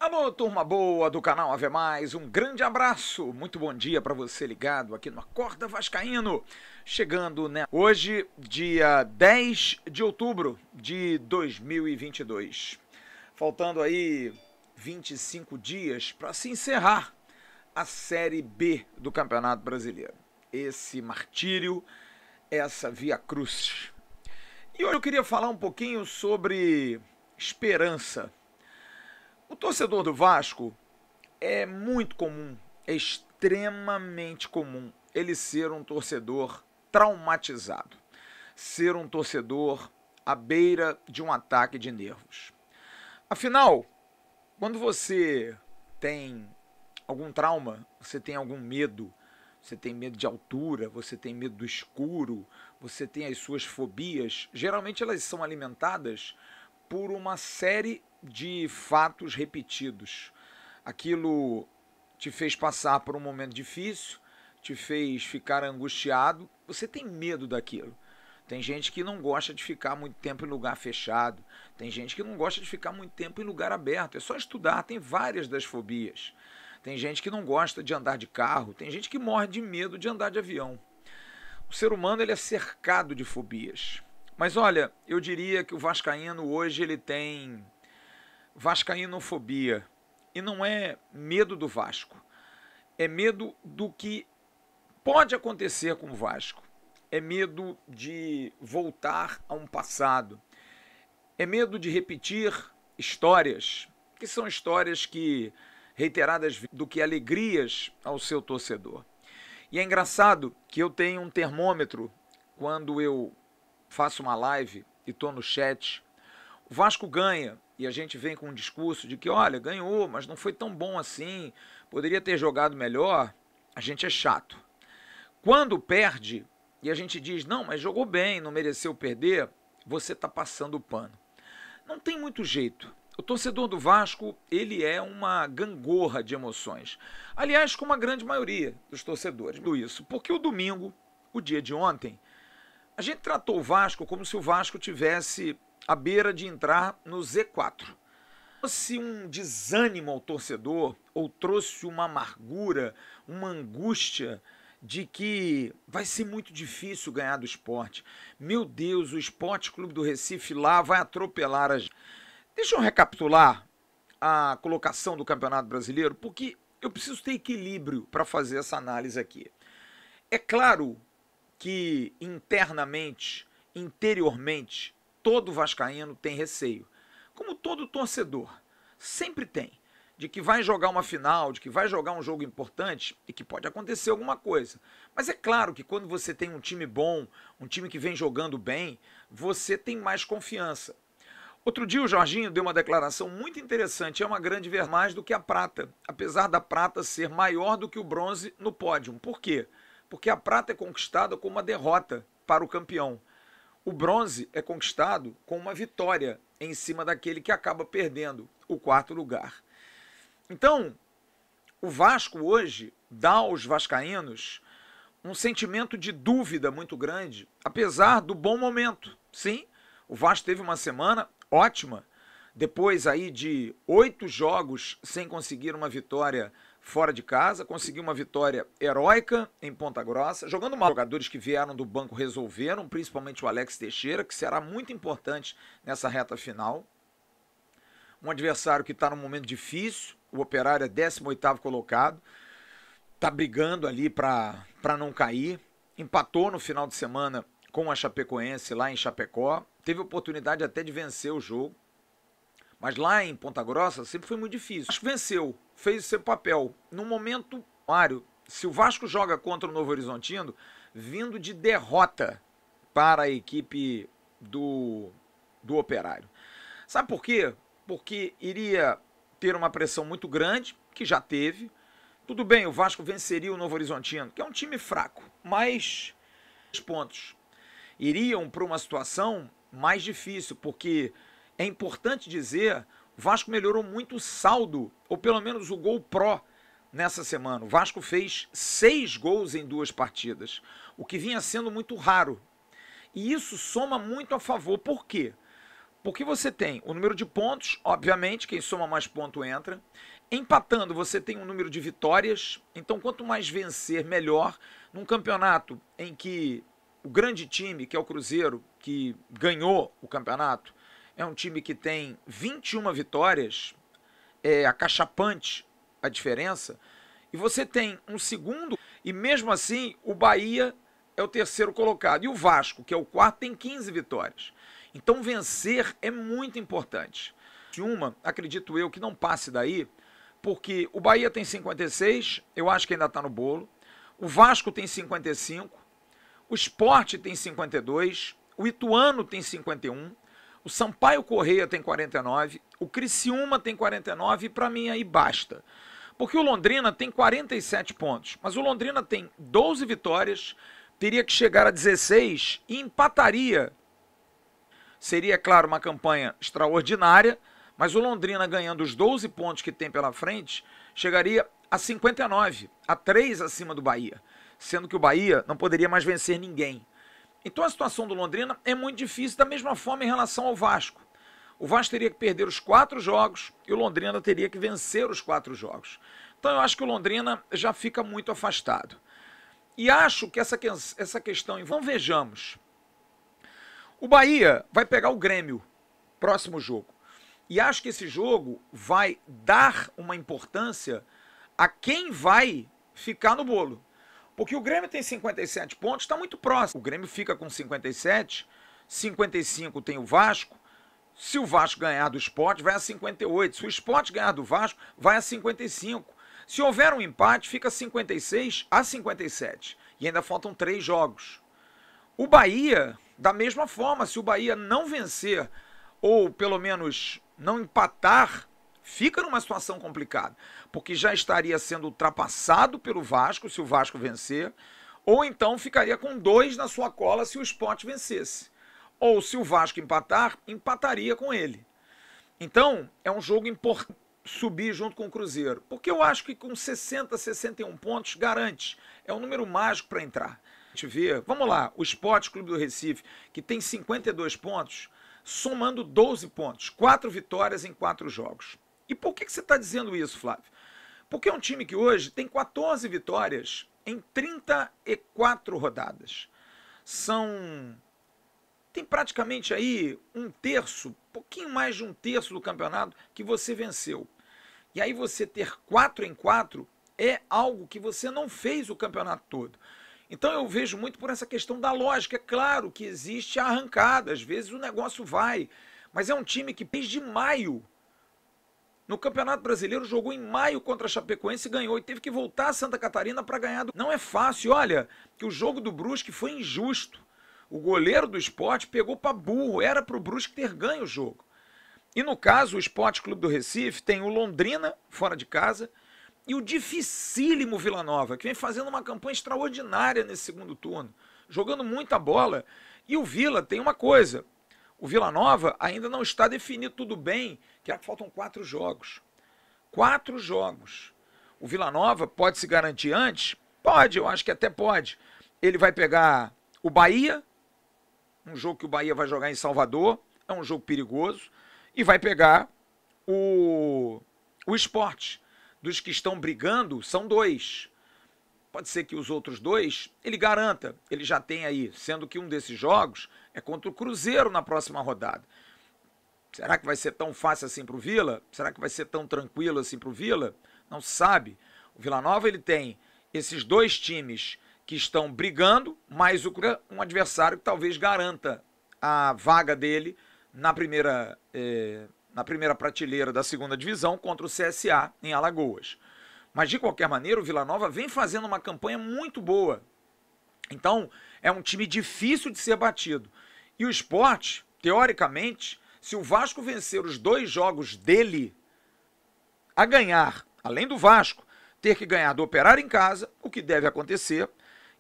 Alô, turma boa do canal Ave Mais, um grande abraço, muito bom dia para você ligado aqui no Acorda Vascaíno, chegando, né, hoje, dia 10 de outubro de 2022, faltando aí 25 dias para se encerrar a Série B do Campeonato Brasileiro, esse martírio, essa via cruz. E hoje eu queria falar um pouquinho sobre esperança. O torcedor do Vasco é muito comum, é extremamente comum ele ser um torcedor traumatizado, ser um torcedor à beira de um ataque de nervos. Afinal, quando você tem algum trauma, você tem algum medo, você tem medo de altura, você tem medo do escuro, você tem as suas fobias, geralmente elas são alimentadas por uma série de fatos repetidos. Aquilo te fez passar por um momento difícil, te fez ficar angustiado, você tem medo daquilo. Tem gente que não gosta de ficar muito tempo em lugar fechado, tem gente que não gosta de ficar muito tempo em lugar aberto, é só estudar, tem várias das fobias. Tem gente que não gosta de andar de carro, tem gente que morre de medo de andar de avião. O ser humano ele é cercado de fobias. Mas olha, eu diria que o vascaíno hoje ele tem vascaínofobia. E não é medo do Vasco. É medo do que pode acontecer com o Vasco. É medo de voltar a um passado. É medo de repetir histórias, que são histórias que reiteradas do que alegrias ao seu torcedor. E é engraçado que eu tenho um termômetro quando eu faço uma live e estou no chat. O Vasco ganha e a gente vem com um discurso de que, olha, ganhou, mas não foi tão bom assim, poderia ter jogado melhor. A gente é chato. Quando perde e a gente diz, não, mas jogou bem, não mereceu perder, você está passando o pano. Não tem muito jeito. O torcedor do Vasco, ele é uma gangorra de emoções. Aliás, como a grande maioria dos torcedores. Isso, porque o domingo, o dia de ontem, a gente tratou o Vasco como se o Vasco tivesse à beira de entrar no Z4. Trouxe um desânimo ao torcedor, ou trouxe uma amargura, uma angústia de que vai ser muito difícil ganhar do Sport. Meu Deus, o Sport Clube do Recife lá vai atropelar a gente. Deixa eu recapitular a colocação do Campeonato Brasileiro, porque eu preciso ter equilíbrio para fazer essa análise aqui. É claro que internamente, interiormente, todo vascaíno tem receio, como todo torcedor, sempre tem, de que vai jogar uma final, de que vai jogar um jogo importante e que pode acontecer alguma coisa. Mas é claro que quando você tem um time bom, um time que vem jogando bem, você tem mais confiança. Outro dia o Jorginho deu uma declaração muito interessante, é uma grande ver mais do que a prata, apesar da prata ser maior do que o bronze no pódio. Por quê? Porque a prata é conquistada com uma derrota para o campeão. O bronze é conquistado com uma vitória em cima daquele que acaba perdendo o quarto lugar. Então, o Vasco hoje dá aos vascaínos um sentimento de dúvida muito grande, apesar do bom momento. Sim, o Vasco teve uma semana ótima, depois aí de 8 jogos sem conseguir uma vitória fora de casa, conseguiu uma vitória heróica em Ponta Grossa, jogando mal. Os jogadores que vieram do banco resolveram, principalmente o Alex Teixeira, que será muito importante nessa reta final. Um adversário que está num momento difícil, o Operário é 18º colocado, está brigando ali para não cair, empatou no final de semana com a Chapecoense lá em Chapecó, teve oportunidade até de vencer o jogo, mas lá em Ponta Grossa sempre foi muito difícil. Acho que venceu, fez o seu papel. No momento, Mário, se o Vasco joga contra o Novo Horizontino, vindo de derrota para a equipe do Operário. Sabe por quê? Porque iria ter uma pressão muito grande, que já teve. Tudo bem, o Vasco venceria o Novo Horizontino, que é um time fraco, mas pontos iriam para uma situação mais difícil, porque é importante dizer, o Vasco melhorou muito o saldo, ou pelo menos o gol pró nessa semana. O Vasco fez 6 gols em 2 partidas, o que vinha sendo muito raro. E isso soma muito a favor. Por quê? Porque você tem o número de pontos, obviamente, quem soma mais ponto entra. Empatando, você tem um número de vitórias. Então, quanto mais vencer, melhor. Num campeonato em que o grande time, que é o Cruzeiro, que ganhou o campeonato, é um time que tem 21 vitórias, é acachapante a diferença. E você tem um segundo, e mesmo assim, o Bahia é o terceiro colocado. E o Vasco, que é o quarto, tem 15 vitórias. Então, vencer é muito importante. Acredito eu, que não passe daí, porque o Bahia tem 56, eu acho que ainda está no bolo. O Vasco tem 55, o Sport tem 52, o Ituano tem 51, o Sampaio Corrêa tem 49, o Criciúma tem 49 e para mim aí basta. Porque o Londrina tem 47 pontos, mas o Londrina tem 12 vitórias, teria que chegar a 16 e empataria. Seria, claro, uma campanha extraordinária, mas o Londrina ganhando os 12 pontos que tem pela frente, chegaria a 59, a 3 acima do Bahia, sendo que o Bahia não poderia mais vencer ninguém. Então a situação do Londrina é muito difícil, da mesma forma em relação ao Vasco. O Vasco teria que perder os 4 jogos e o Londrina teria que vencer os 4 jogos. Então eu acho que o Londrina já fica muito afastado. E acho que essa questão... Então vejamos. O Bahia vai pegar o Grêmio, próximo jogo. E acho que esse jogo vai dar uma importância a quem vai ficar no bolo. Porque o Grêmio tem 57 pontos, está muito próximo. O Grêmio fica com 57, 55 tem o Vasco. Se o Vasco ganhar do Sport, vai a 58. Se o Sport ganhar do Vasco, vai a 55. Se houver um empate, fica 56 a 57. E ainda faltam 3 jogos. O Bahia, da mesma forma, se o Bahia não vencer, ou pelo menos não empatar, fica numa situação complicada, porque já estaria sendo ultrapassado pelo Vasco se o Vasco vencer, ou então ficaria com 2 na sua cola se o Sport vencesse. Ou se o Vasco empatar, empataria com ele. Então, é um jogo importante subir junto com o Cruzeiro, porque eu acho que com 60, 61 pontos garante, é um número mágico para entrar. A gente vê, vamos lá, o Sport Clube do Recife, que tem 52 pontos, somando 12 pontos, 4 vitórias em 4 jogos. E por que você está dizendo isso, Flávio? Porque é um time que hoje tem 14 vitórias em 34 rodadas. Tem praticamente aí um terço, pouquinho mais de um terço do campeonato que você venceu. E aí você ter 4 em 4 é algo que você não fez o campeonato todo. Então eu vejo muito por essa questão da lógica. É claro que existe a arrancada, às vezes o negócio vai, mas é um time que desde maio, no Campeonato Brasileiro, jogou em maio contra a Chapecoense e ganhou, e teve que voltar a Santa Catarina para ganhar. Não é fácil, olha, que o jogo do Brusque foi injusto. O goleiro do Sport pegou para burro, era para o Brusque ter ganho o jogo. E no caso, o Sport Clube do Recife tem o Londrina, fora de casa, e o dificílimo Vila Nova, que vem fazendo uma campanha extraordinária nesse segundo turno, jogando muita bola. E o Vila tem uma coisa, o Vila Nova ainda não está definido tudo bem, que faltam 4 jogos. 4 jogos. O Vila Nova pode se garantir antes? Pode, eu acho que até pode. Ele vai pegar o Bahia, um jogo que o Bahia vai jogar em Salvador, é um jogo perigoso, e vai pegar o Sport. Dos que estão brigando, são 2. Pode ser que os outros 2, ele garanta, ele já tem aí, sendo que um desses jogos é contra o Cruzeiro na próxima rodada. Será que vai ser tão fácil assim para o Vila? Será que vai ser tão tranquilo assim para o Vila? Não se sabe. O Vila Nova ele tem esses 2 times que estão brigando, mais um adversário que talvez garanta a vaga dele na primeira prateleira da segunda divisão contra o CSA em Alagoas. Mas de qualquer maneira o Vila Nova vem fazendo uma campanha muito boa. Então é um time difícil de ser batido. E o Sport, teoricamente, se o Vasco vencer os 2 jogos dele, a ganhar, além do Vasco, ter que ganhar do Operário em casa, o que deve acontecer,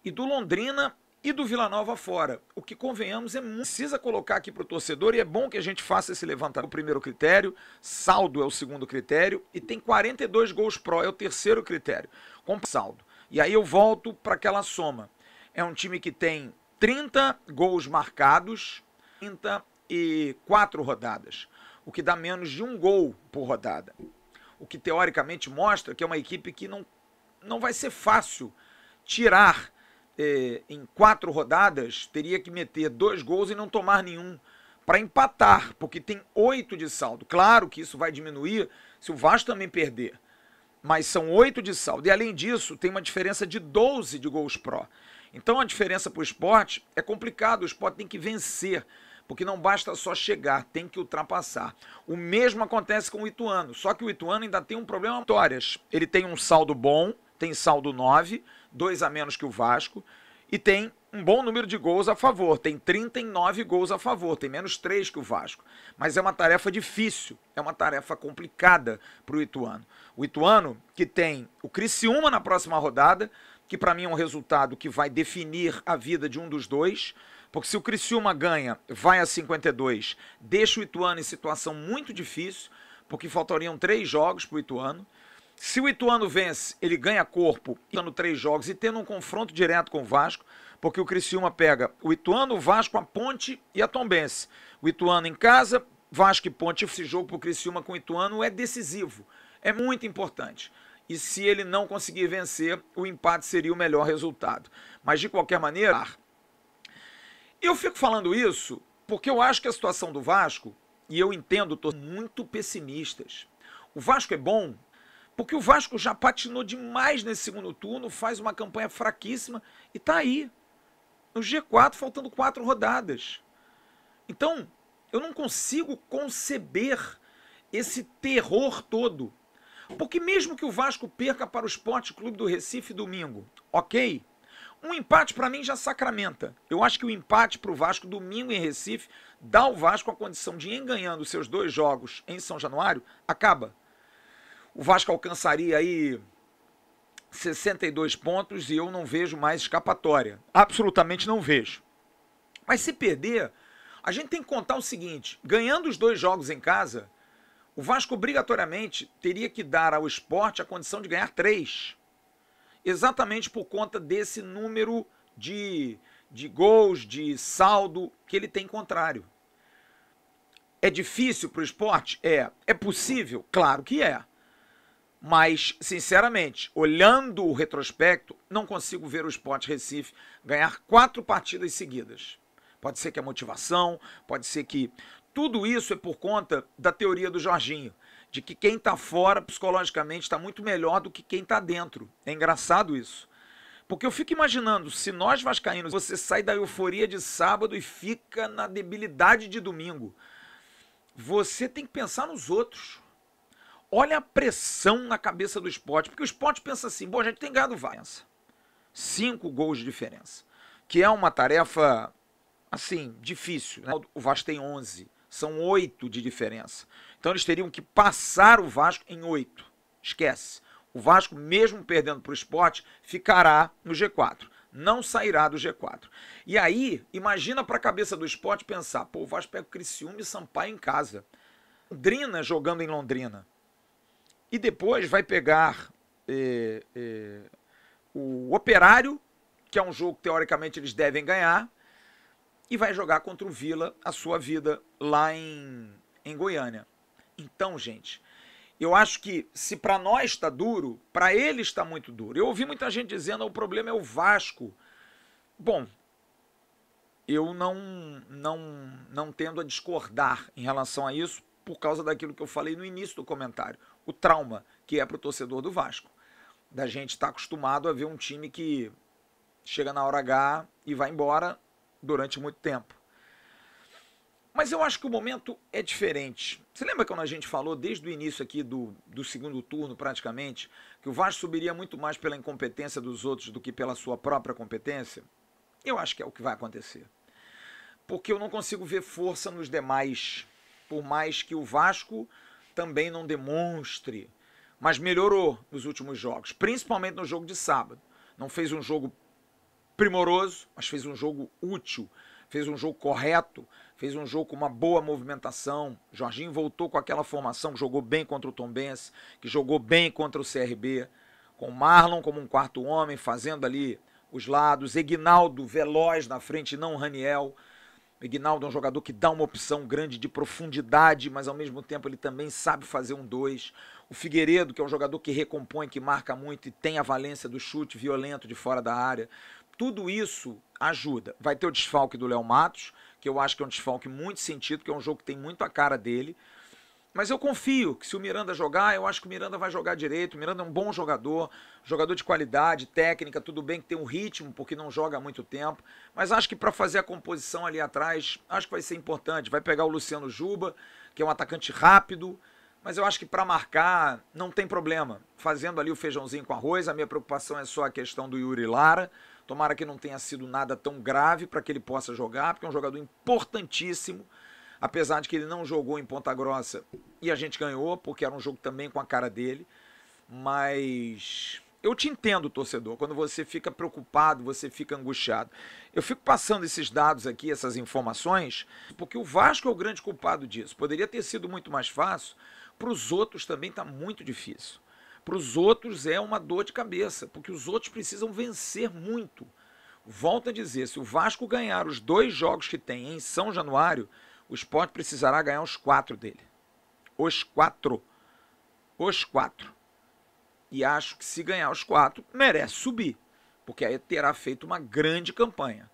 e do Londrina e do Vila Nova fora. O que, convenhamos, precisa colocar aqui para o torcedor, e é bom que a gente faça esse levantamento. O primeiro critério, saldo é o segundo critério, e tem 42 gols pró, é o terceiro critério, com saldo. E aí eu volto para aquela soma. É um time que tem 30 gols marcados, 30 34 rodadas, o que dá menos de 1 gol por rodada. O que teoricamente mostra que é uma equipe que não vai ser fácil tirar em 4 rodadas, teria que meter 2 gols e não tomar nenhum para empatar, porque tem 8 de saldo. Claro que isso vai diminuir se o Vasco também perder, mas são 8 de saldo. E além disso, tem uma diferença de 12 de gols pró. Então a diferença para o Sport é complicado, o Sport tem que vencer, porque não basta só chegar, tem que ultrapassar. O mesmo acontece com o Ituano, só que o Ituano ainda tem um problema de vitórias. Ele tem um saldo bom, tem saldo 9, 2 a menos que o Vasco, e tem um bom número de gols a favor, tem 39 gols a favor, tem menos 3 que o Vasco. Mas é uma tarefa difícil, é uma tarefa complicada para o Ituano. O Ituano que tem o Criciúma na próxima rodada, que para mim é um resultado que vai definir a vida de um dos dois, porque se o Criciúma ganha, vai a 52, deixa o Ituano em situação muito difícil, porque faltariam 3 jogos para o Ituano. Se o Ituano vence, ele ganha corpo, tendo 3 jogos e tendo um confronto direto com o Vasco, porque o Criciúma pega o Ituano, o Vasco, a Ponte e a Tombense. O Ituano em casa, Vasco e Ponte. Esse jogo para o Criciúma com o Ituano é decisivo, é muito importante. E se ele não conseguir vencer, o empate seria o melhor resultado. Mas de qualquer maneira, eu fico falando isso porque eu acho que a situação do Vasco, e eu entendo, estou muito pessimistas. O Vasco é bom porque o Vasco já patinou demais nesse segundo turno, faz uma campanha fraquíssima e está aí, no G4, faltando 4 rodadas. Então, eu não consigo conceber esse terror todo. Porque mesmo que o Vasco perca para o Sport Clube do Recife domingo, ok? Um empate para mim já sacramenta. Eu acho que o empate para o Vasco domingo em Recife dá ao Vasco a condição de ir ganhando seus 2 jogos em São Januário, acaba. O Vasco alcançaria aí 62 pontos e eu não vejo mais escapatória. Absolutamente não vejo. Mas se perder, a gente tem que contar o seguinte, ganhando os 2 jogos em casa, o Vasco obrigatoriamente teria que dar ao Sport a condição de ganhar 3. Exatamente por conta desse número de gols, de saldo que ele tem contrário. É difícil para o Sport? É. É possível? Claro que é. Mas, sinceramente, olhando o retrospecto, não consigo ver o Sport Recife ganhar 4 partidas seguidas. Pode ser que a motivação, pode ser que... Tudo isso é por conta da teoria do Jorginho, de que quem está fora psicologicamente está muito melhor do que quem está dentro. É engraçado isso. Porque eu fico imaginando, se nós vascaínos, você sai da euforia de sábado e fica na debilidade de domingo, você tem que pensar nos outros. Olha a pressão na cabeça do Sport, porque o Sport pensa assim, bom, a gente tem ganhado o Vasco. 5 gols de diferença, que é uma tarefa, assim, difícil, né? O Vasco tem 11, são 8 de diferença. Então eles teriam que passar o Vasco em 8. Esquece. O Vasco, mesmo perdendo para o Sport, ficará no G4. Não sairá do G4. E aí, imagina para a cabeça do Sport pensar, pô, o Vasco pega o Criciúma e Sampaio em casa. Londrina jogando em Londrina. E depois vai pegar o Operário, que é um jogo que teoricamente eles devem ganhar, e vai jogar contra o Vila a sua vida lá em Goiânia. Então, gente, eu acho que se para nós está duro, para eles está muito duro. Eu ouvi muita gente dizendo que o problema é o Vasco. Bom, eu não tendo a discordar em relação a isso por causa daquilo que eu falei no início do comentário. O trauma que é para o torcedor do Vasco. Da gente estar acostumado a ver um time que chega na hora H e vai embora durante muito tempo. Mas eu acho que o momento é diferente. Você lembra quando a gente falou desde o início aqui do segundo turno, praticamente, que o Vasco subiria muito mais pela incompetência dos outros do que pela sua própria competência? Eu acho que é o que vai acontecer. Porque eu não consigo ver força nos demais, por mais que o Vasco também não demonstre, mas melhorou nos últimos jogos, principalmente no jogo de sábado. Não fez um jogo primoroso, mas fez um jogo útil, fez um jogo correto, fez um jogo com uma boa movimentação. Jorginho voltou com aquela formação que jogou bem contra o Tombense, que jogou bem contra o CRB, com o Marlon como um quarto homem, fazendo ali os lados, Eguinaldo veloz na frente, não o Raniel. O Ignaldo é um jogador que dá uma opção grande de profundidade, mas ao mesmo tempo ele também sabe fazer um 2. O Figueiredo, que é um jogador que recompõe, que marca muito e tem a valência do chute violento de fora da área. Tudo isso ajuda. Vai ter o desfalque do Léo Matos, que eu acho que é um desfalque muito sentido, que é um jogo que tem muito a cara dele. Mas eu confio que se o Miranda jogar, eu acho que o Miranda vai jogar direito. O Miranda é um bom jogador, jogador de qualidade, técnica, tudo bem que tem um ritmo, porque não joga há muito tempo. Mas acho que para fazer a composição ali atrás, acho que vai ser importante. Vai pegar o Luciano Juba, que é um atacante rápido, mas eu acho que para marcar não tem problema. Fazendo ali o feijãozinho com arroz, a minha preocupação é só a questão do Yuri Lara. Tomara que não tenha sido nada tão grave para que ele possa jogar, porque é um jogador importantíssimo. Apesar de que ele não jogou em Ponta Grossa e a gente ganhou, porque era um jogo também com a cara dele. Mas eu te entendo, torcedor, quando você fica preocupado, você fica angustiado. Eu fico passando esses dados aqui, essas informações, porque o Vasco é o grande culpado disso. Poderia ter sido muito mais fácil, para os outros também está muito difícil. Para os outros é uma dor de cabeça, porque os outros precisam vencer muito. Volto a dizer, se o Vasco ganhar os 2 jogos que tem em São Januário, o Sport precisará ganhar os 4 dele. Os 4. Os 4. E acho que se ganhar os 4, merece subir. Porque aí terá feito uma grande campanha.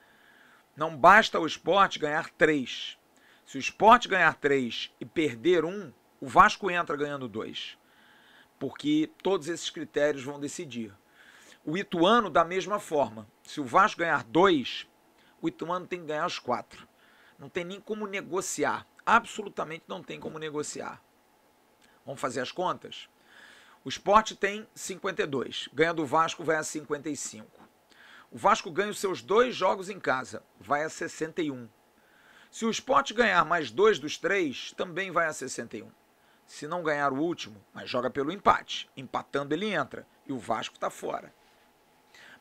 Não basta o Sport ganhar 3. Se o Sport ganhar 3 e perder 1, o Vasco entra ganhando 2. Porque todos esses critérios vão decidir. O Ituano da mesma forma. Se o Vasco ganhar 2, o Ituano tem que ganhar os 4. Não tem nem como negociar. Absolutamente não tem como negociar. Vamos fazer as contas? O Sport tem 52. Ganha do Vasco, vai a 55. O Vasco ganha os seus 2 jogos em casa. Vai a 61. Se o Sport ganhar mais 2 dos 3, também vai a 61. Se não ganhar o último, mas joga pelo empate. Empatando ele entra. E o Vasco está fora.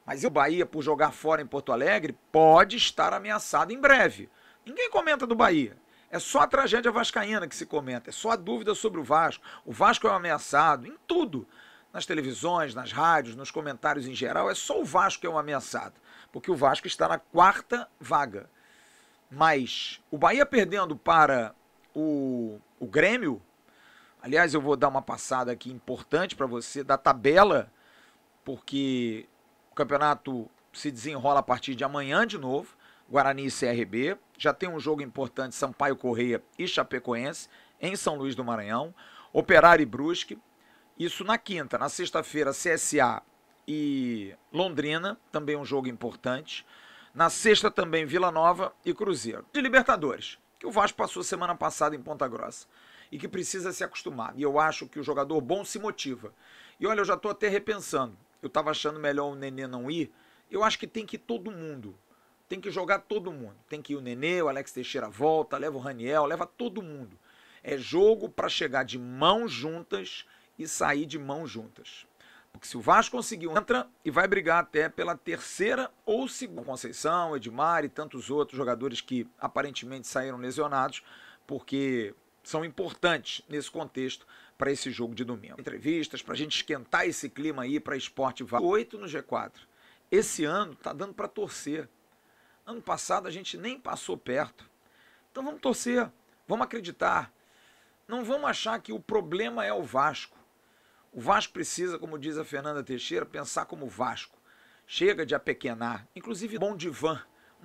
Mas o Bahia, por jogar fora em Porto Alegre, pode estar ameaçado em breve. Ninguém comenta do Bahia. É só a tragédia vascaína que se comenta. É só a dúvida sobre o Vasco. O Vasco é um ameaçado em tudo. Nas televisões, nas rádios, nos comentários em geral. É só o Vasco que é um ameaçado. Porque o Vasco está na 4ª vaga. Mas o Bahia perdendo para o Grêmio. Aliás, eu vou dar uma passada aqui importante para você da tabela. Porque o campeonato se desenrola a partir de amanhã de novo. Guarani e CRB, já tem um jogo importante, Sampaio Corrêa e Chapecoense, em São Luís do Maranhão, Operário e Brusque, isso na quinta. Na sexta-feira, CSA e Londrina, também um jogo importante. Na sexta também, Vila Nova e Cruzeiro. De Libertadores, que o Vasco passou semana passada em Ponta Grossa e que precisa se acostumar. E eu acho que o jogador bom se motiva. E olha, eu já estou até repensando. Eu estava achando melhor o Nenê não ir. Eu acho que tem que ir todo mundo. Tem que jogar todo mundo. Tem que ir o Nenê, o Alex Teixeira volta, leva o Raniel, leva todo mundo. É jogo para chegar de mãos juntas e sair de mãos juntas. Porque se o Vasco conseguir, entra e vai brigar até pela terceira ou segunda. Conceição, Edmar e tantos outros jogadores que aparentemente saíram lesionados, porque são importantes nesse contexto para esse jogo de domingo. Entrevistas, para a gente esquentar esse clima aí para Sport Vasco. 8 no G4. Esse ano tá dando para torcer. Ano passado a gente nem passou perto. Então vamos torcer, vamos acreditar. Não vamos achar que o problema é o Vasco. O Vasco precisa, como diz a Fernanda Teixeira, pensar como Vasco. Chega de apequenar. Inclusive um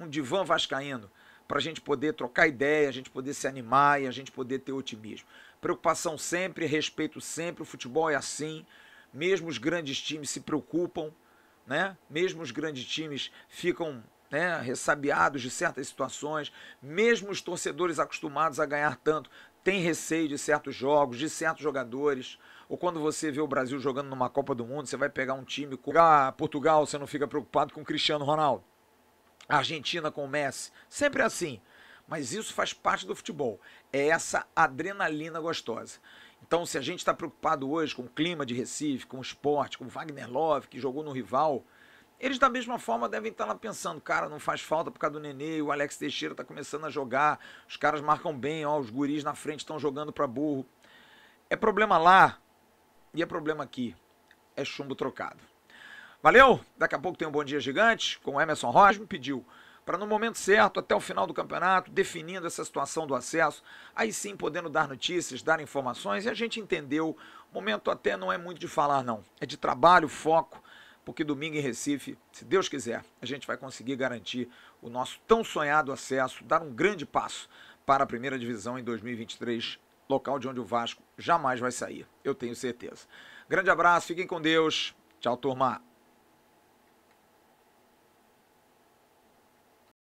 divã vascaíno, para a gente poder trocar ideia, a gente poder se animar e a gente poder ter otimismo. Preocupação sempre, respeito sempre, o futebol é assim. Mesmo os grandes times se preocupam, né? Mesmo os grandes times ficam ressabiados de certas situações, mesmo os torcedores acostumados a ganhar tanto, têm receio de certos jogos, de certos jogadores, ou quando você vê o Brasil jogando numa Copa do Mundo, você vai pegar um time, pegar Portugal, você não fica preocupado com o Cristiano Ronaldo, a Argentina com o Messi, sempre é assim, mas isso faz parte do futebol, é essa adrenalina gostosa. Então se a gente está preocupado hoje com o clima de Recife, com o Sport, com o Wagner Love, que jogou no rival, eles da mesma forma devem estar lá pensando, cara, não faz falta por causa do Nenê, o Alex Teixeira está começando a jogar, os caras marcam bem, ó, os guris na frente estão jogando para burro. É problema lá e é problema aqui, é chumbo trocado. Valeu, daqui a pouco tem um Bom Dia Gigante com o Emerson Rocha, me pediu, para no momento certo, até o final do campeonato, definindo essa situação do acesso, aí sim podendo dar notícias, dar informações, e a gente entendeu, o momento até não é muito de falar não, é de trabalho, foco, porque domingo em Recife, se Deus quiser, a gente vai conseguir garantir o nosso tão sonhado acesso, dar um grande passo para a primeira divisão em 2023, local de onde o Vasco jamais vai sair, eu tenho certeza. Grande abraço, fiquem com Deus, tchau turma.